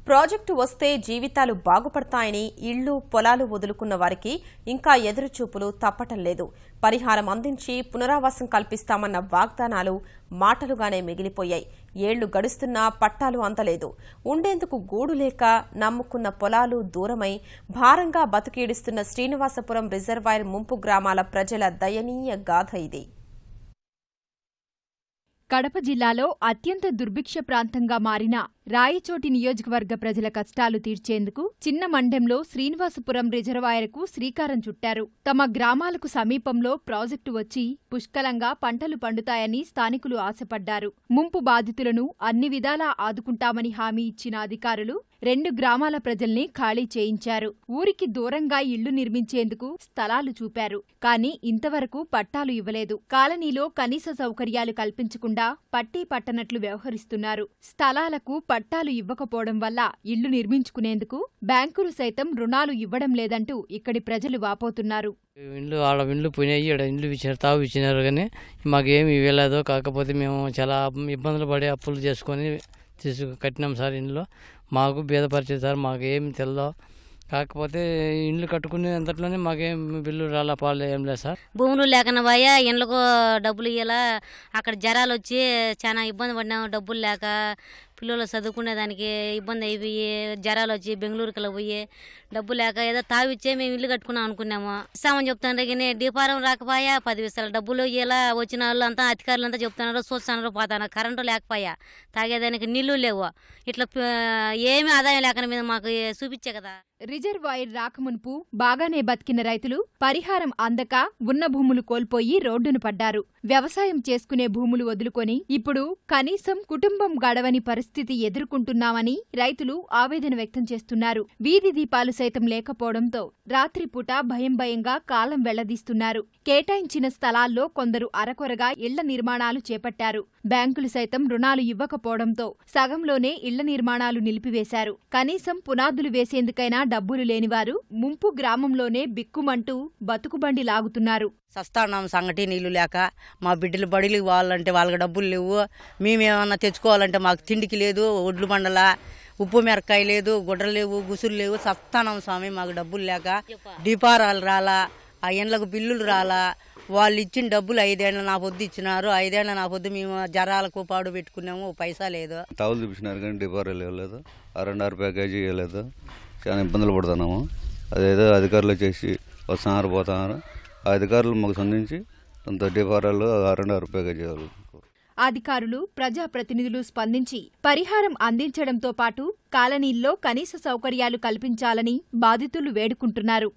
Project వస్తే జీవితాలు బాగుపడతాయని ఇళ్లు పొలాలు వదులుకున్న వారికి ఇంకా ఎదురుచూపులు తప్పటం లేదు. పరిహారం అందించి పునరావాసం కల్పిస్తామన్న వాగ్దానాలు మాటలుగానే మిగిలిపోయాయి. ఏళ్లు గడుస్తున్నా పట్టాలు అందలేదు. ఉండేందుకు గూడు లేక నమ్ముకున్న పొలాలు దూరమై భారంగా బతుకీడుస్తున్న శ్రీనివాసపురం రిజర్వాయర్ ముంపు గ్రామాల ప్రజల దయనీయ గాథ ఇది. కడప జిల్లాలో అత్యంత దుర్భిక్ష ప్రాంతంగా మారిన రాయచోటి నియోజకవర్గ ప్రజల కష్టాలు తీర్చేందుకు చిన్న మండెంలో శ్రీనివాసపురం రిజర్వాయర్కు శ్రీకారం చుట్టారు. తమ గ్రామాలకు సమీపంలో ప్రాజెక్టు వచ్చి పుష్కలంగా పంటలు పండుతాయని స్థానికులు ఆశపడ్డారు. ముంపు బాధితులను అన్ని విధాలా ఆదుకుంటామని హామీ ఇచ్చిన అధికారులు 2 గ్రామాల ప్రజల్ని ఖాళీ చేయించారు. ఊరికి దూరంగా ఇళ్లు నిర్మించేందుకు స్థలాలు చూపారు. కానీ ఇంతవరకు పట్టాలు ఇవ్వలేదు. కాలనీలో కనీస సౌకర్యాలు కల్పించకుండా పట్టీ పట్టనట్లు వ్యవహరిస్తున్నారు. స్థలాలకు పట్టాలు ఇవ్వకపోవడం వల్ల ఇళ్లు నిర్మించుకునేందుకు బ్యాంకులు సైతం రుణాలు ఇవ్వడం లేదంటూ ఇక్కడి ప్రజలు వాపోతున్నారు. ఇండ్లు పోయినాయి, ఇండ్లు ఇచ్చినారు కానీ మాకేమి ఇవ్వలేదు. కాకపోతే మేము చాలా ఇబ్బందులు పడి అప్పులు చేసుకొని కట్టినాం సార్. ఇంట్లో మాకు బీద పరిస్థితి సార్, మాకేం తెల్లో. కాకపోతే ఇండ్లు కట్టుకునే అంతట్లోనే మాకేం బిల్లు రాలా పాలు ఏం లేదు సార్. భూములు లేకన పోయా ఇండ్లకు డబ్బులు ఇవ్వాలా, అక్కడ జ్వరాలు వచ్చి చాలా ఇబ్బంది పడినాము. డబ్బులు లేక పిల్లలు చదువుకునేదానికి ఇబ్బంది అయిపోయి జ్వరాలు వచ్చి బెంగళూరుకి పోయి డబ్బు లేక ఏదో తావిచ్చే మేము ఇల్లు కట్టుకున్నాం అనుకున్నాము. ఇస్తామని చెప్తున్నారు కానీ డీపారం రాకపోయా 10 విస్తాలు డబ్బులు ఇలా వచ్చిన వాళ్ళు అంతా అధికారులు అంతా చెప్తున్నారు, చూస్తున్నారు, పోతున్నారు. కరెంటు లేకపోయా, తాగేదానికి నీళ్లు లేవు. ఇట్లా ఏమి ఆదాయం లేకన మీద మాకు చూపించే కదా. రిజర్వాయర్ రాకమునుపు బాగానే బతికిన రైతులు పరిహారం అందక ఉన్న భూములు కోల్పోయి రోడ్డును పడ్డారు. వ్యవసాయం చేసుకునే భూములు వదులుకొని ఇప్పుడు కనీసం కుటుంబం గడవని పరిస్థితి ఎదుర్కొంటున్నామని రైతులు ఆవేదన వ్యక్తం చేస్తున్నారు. వీధి దీపాలు సైతం లేకపోవడంతో రాత్రిపూట భయంగా కాలం వెళ్లదీస్తున్నారు. కేటాయించిన స్థలాల్లో కొందరు అరకొరగా ఇళ్ల నిర్మాణాలు చేపట్టారు. బ్యాంకులు సైతం రుణాలు ఇవ్వకపోవడంతో సగంలోనే ఇళ్ల నిర్మాణాలు నిలిపివేశారు. కనీసం పునాదులు వేసేందుకైనా డబ్బులు లేనివారు ముంపు గ్రామంలోనే బిక్కుమంటూ బతుకుబండి లాగుతున్నారు. సస్తాన్నాం సంగటి నీళ్లు లేక, మా బిడ్డలు బడికి పోవాలంటే వాళ్ళకి డబ్బులు లేవు. మేమేమన్నా తెచ్చుకోవాలంటే మాకు తిండికి లేదు. ఒడ్లు మండల ఉప్పు మిరకాయ లేదు, గుడ్డలు లేవు, గుసులు లేవు. సస్తాన్నాం స్వామి, మాకు డబ్బులు లేక. డిపారాలు రాలా, ఆ ఇండ్లకు బిల్లులు రాలా. వాళ్ళు ఇచ్చిన డబ్బులు 5 ఏళ్ళ నా పొద్దు ఇచ్చినారు. 5 ఏళ్ళ నా పొద్దు మేము జరాలకు పాడు పెట్టుకున్నాము, పైసా లేదు. తావులు చూపించినారు కానీ డిపారాలు ఇవ్వలేదు, 2.5 ప్యాకేజీ ఇవ్వలేదు. చాలా ఇబ్బందులు పడుతున్నాము. అదేదో అధికారులు చేసి వస్తున్నారు, పోతున్నారు. ఆ అధికారులు మాకు సంధించి కొంత డిపారాలు 2.5 ప్యాకేజీ ఇవ్వాలి. అధికారులు, ప్రజాప్రతినిధులు స్పందించి పరిహారం అందించడంతో పాటు కాలనీల్లో కనీస సౌకర్యాలు కల్పించాలని బాధితులు వేడుకుంటున్నారు.